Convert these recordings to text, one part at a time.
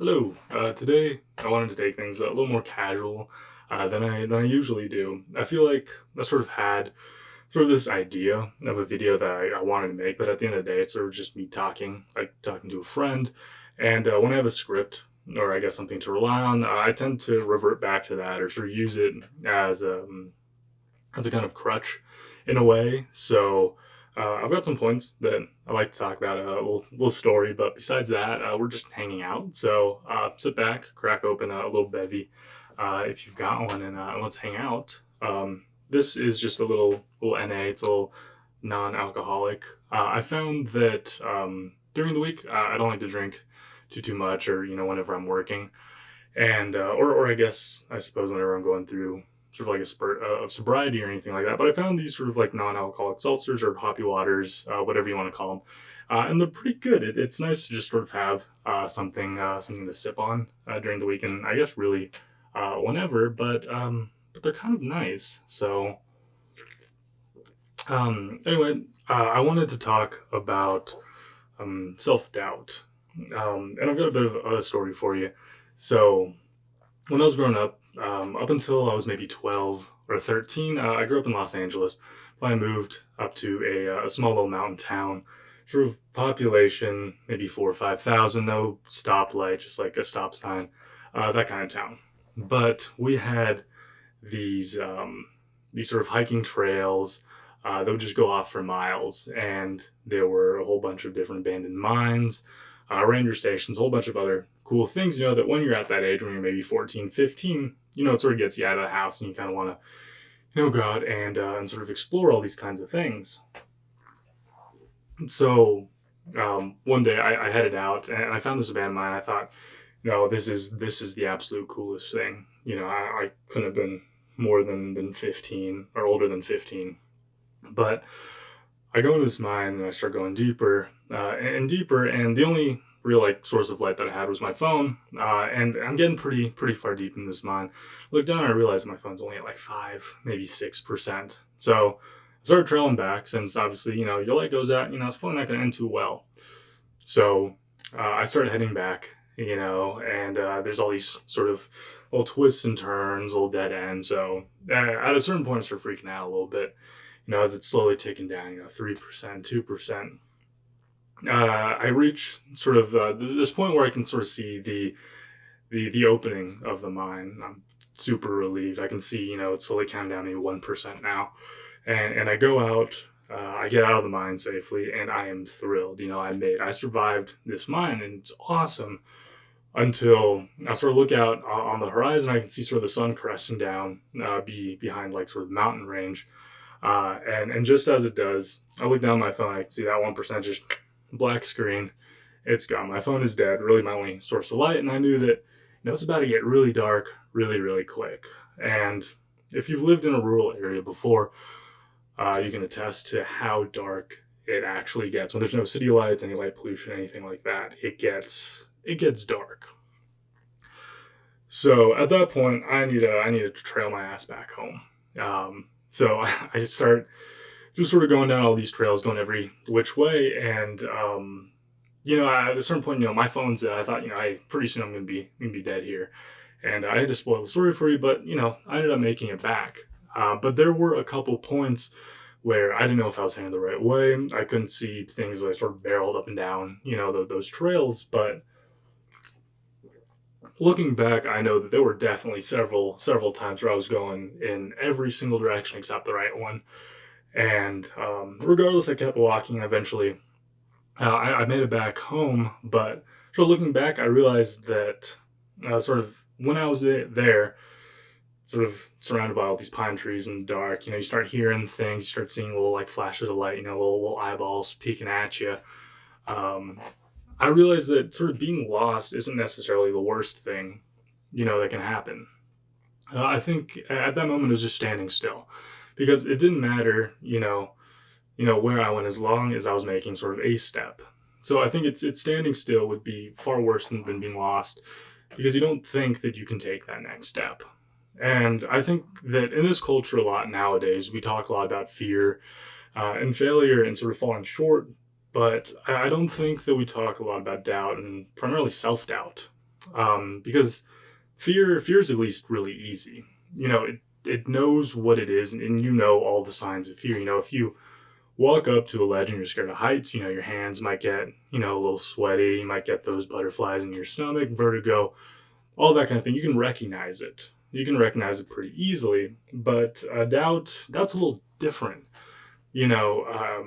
Hello. Today I wanted to take things a little more casual than I usually do. I feel like I sort of had sort of this idea of a video that I wanted to make, but at the end of the day, it's sort of just me talking, like talking to a friend. And when I have a script or I guess something to rely on, I tend to revert back to that or sort of use it as as a kind of crutch in a way. So I've got some points that I like to talk about, a little story, but besides that, we're just hanging out. So sit back, crack open a little bevy if you've got one, and let's hang out. This is just a little NA. It's a little non-alcoholic. I found that during the week, I don't like to drink too much, or whenever I'm working, and or I suppose whenever I'm going through sort of like a spurt of sobriety or anything like that. But I found these sort of like non-alcoholic seltzers or hoppy waters, whatever you want to call them, and they're pretty good. It's nice to just sort of have something to sip on during the week, and I guess really whenever. But they're kind of nice. So anyway, I wanted to talk about self doubt, and I've got a bit of a story for you. So when I was growing up, up until I was maybe 12 or 13, I grew up in Los Angeles. I moved up to a small little mountain town, sort of population, maybe 4 or 5 thousand, no stoplight, just like a stop sign, that kind of town. But we had these sort of hiking trails that would just go off for miles, and there were a whole bunch of different abandoned mines, ranger stations, a whole bunch of other cool things, that when you're at that age, when you're maybe 14, 15, it sort of gets you out of the house and you kind of want to, go out and sort of explore all these kinds of things. So one day I headed out and I found this abandoned mine. I thought, no, this is the absolute coolest thing. I couldn't have been more than 15 or older than 15. But I go into this mine and I start going deeper and deeper, and the only real like source of light that I had was my phone. And I'm getting pretty far deep in this mine. I look down and I realize my phone's only at like 5, maybe 6%. So I started trailing back, since obviously your light goes out. It's probably not going to end too well. So I started heading back. And there's all these sort of little twists and turns, little dead ends. So at a certain point, I start freaking out a little bit, as it's slowly ticking down, 3%, 2%. I reach sort of this point where I can sort of see the opening of the mine. I'm super relieved. I can see, it's slowly counting down, maybe 1% now. And I go out, I get out of the mine safely, and I am thrilled. I survived this mine, and it's awesome, until I sort of look out on the horizon. I can see sort of the sun cresting down behind like sort of mountain range. And just as it does, I look down at my phone. I can see that 1% just black screen. It's gone. My phone is dead. Really, my only source of light. And I knew that it's about to get really dark, really quick. And if you've lived in a rural area before, you can attest to how dark it actually gets when there's no city lights, any light pollution, anything like that. It gets dark. So at that point, I need to trail my ass back home. So I start just sort of going down all these trails, going every which way, and at a certain point, my phone's dead. I thought, I pretty soon I'm gonna be dead here, and I had to spoil the story for you, but I ended up making it back. But there were a couple points where I didn't know if I was heading the right way. I couldn't see things like sort of barreled up and down, those trails, but looking back, I know that there were definitely several times where I was going in every single direction except the right one. And regardless, I kept walking. Eventually, I made it back home. But so looking back, I realized that sort of when I was there, sort of surrounded by all these pine trees in the dark, you start hearing things, you start seeing little like flashes of light, little eyeballs peeking at you. Um, I realized that sort of being lost isn't necessarily the worst thing, that can happen. I think at that moment it was just standing still, because it didn't matter, where I went, as long as I was making sort of a step. So I think it's standing still would be far worse than being lost, because you don't think that you can take that next step. And I think that in this culture a lot nowadays, we talk a lot about fear and failure and sort of falling short, but I don't think that we talk a lot about doubt, and primarily self doubt. Because fear is at least really easy. It knows what it is, and you know all the signs of fear. If you walk up to a ledge and you're scared of heights, your hands might get, a little sweaty. You might get those butterflies in your stomach, vertigo, all that kind of thing. You can recognize it. You can recognize it pretty easily, but doubt's a little different. You know,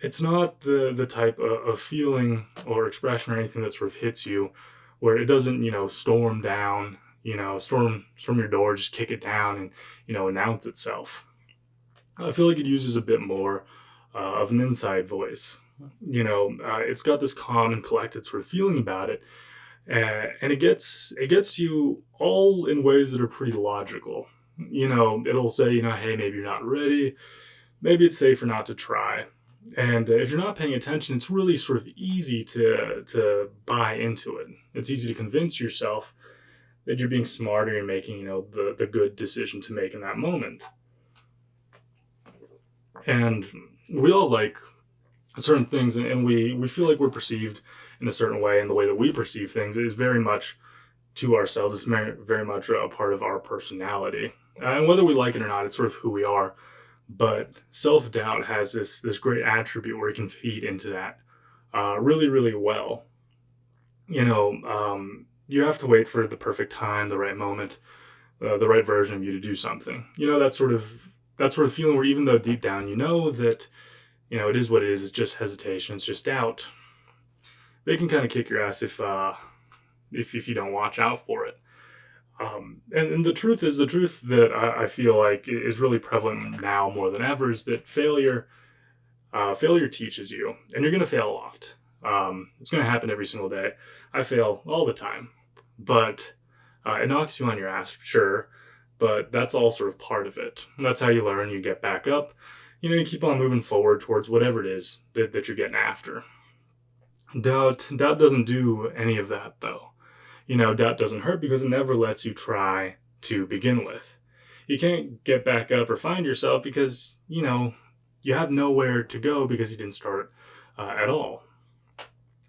it's not the type of feeling or expression or anything that sort of hits you where it doesn't, storm down, storm your door, just kick it down and, announce itself. I feel like it uses a bit more of an inside voice. It's got this calm and collected sort of feeling about it, and it gets you all in ways that are pretty logical. It'll say, hey, maybe you're not ready, maybe it's safer not to try. And if you're not paying attention, it's really sort of easy to buy into it. It's easy to convince yourself that you're being smart or you're making, the good decision to make in that moment. And we all like certain things, and we feel like we're perceived in a certain way, and the way that we perceive things is very much to ourselves. It's very much a part of our personality. And whether we like it or not, it's sort of who we are. But self-doubt has this great attribute where it can feed into that really, really well. You have to wait for the perfect time, the right moment, the right version of you to do something. That sort of feeling where even though deep down you know that, it is what it is, it's just hesitation, it's just doubt. They can kind of kick your ass if you don't watch out for it. And the truth that I feel like is really prevalent now more than ever is that failure teaches you, and you're going to fail a lot. It's going to happen every single day. I fail all the time, but it knocks you on your ass, sure, but that's all sort of part of it. That's how you learn. You get back up. You keep on moving forward towards whatever it is that you're getting after. Doubt doesn't do any of that, though. Doubt doesn't hurt because it never lets you try to begin with. You can't get back up or find yourself because, you have nowhere to go because you didn't start at all.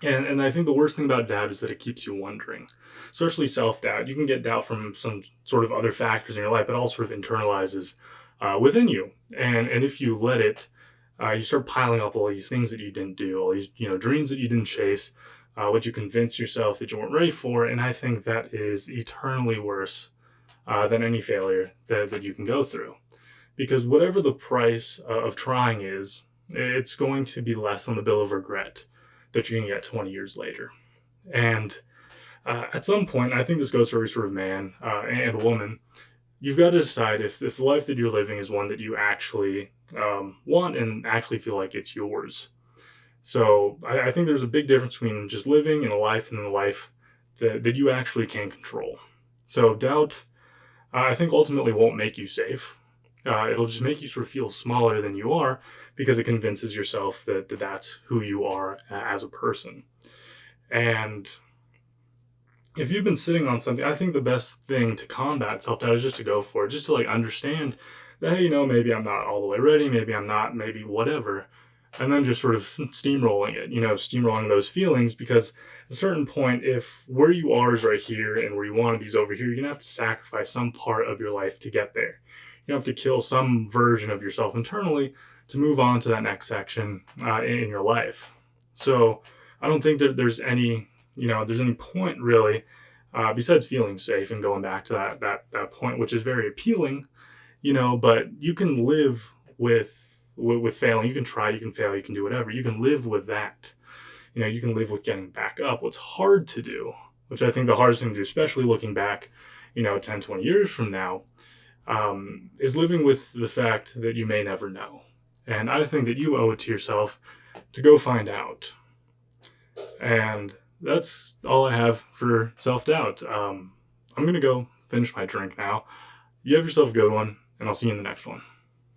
And I think the worst thing about doubt is that it keeps you wondering, especially self-doubt. You can get doubt from some sort of other factors in your life, but all sort of internalizes within you. And if you let it, you start piling up all these things that you didn't do, all these, dreams that you didn't chase, what you convince yourself that you weren't ready for. And I think that is eternally worse than any failure that you can go through. Because whatever the price of trying is, it's going to be less than the bill of regret that you're going to get 20 years later. And at some point, I think this goes for every sort of man and woman, you've got to decide if the life that you're living is one that you actually want and actually feel like it's yours. So I think there's a big difference between just living in a life and in a life that you actually can control. So doubt, I think ultimately won't make you safe. It'll just make you sort of feel smaller than you are because it convinces yourself that that's who you are as a person. And if you've been sitting on something, I think the best thing to combat self-doubt is just to go for it, just to understand that, hey, maybe I'm not all the way ready, maybe I'm not, maybe whatever. And then just sort of steamrolling it, steamrolling those feelings, because at a certain point, if where you are is right here and where you want to be is over here, you're going to have to sacrifice some part of your life to get there. You have to kill some version of yourself internally to move on to that next section in your life. So I don't think that there's any point really, besides feeling safe and going back to that point, which is very appealing, but you can live with failing. You can try, you can fail, you can do whatever. You can live with that. You can live with getting back up. What's hard to do, which I think the hardest thing to do, especially looking back, 10, 20 years from now, is living with the fact that you may never know. And I think that you owe it to yourself to go find out. And that's all I have for self-doubt. I'm going to go finish my drink now. You have yourself a good one, and I'll see you in the next one.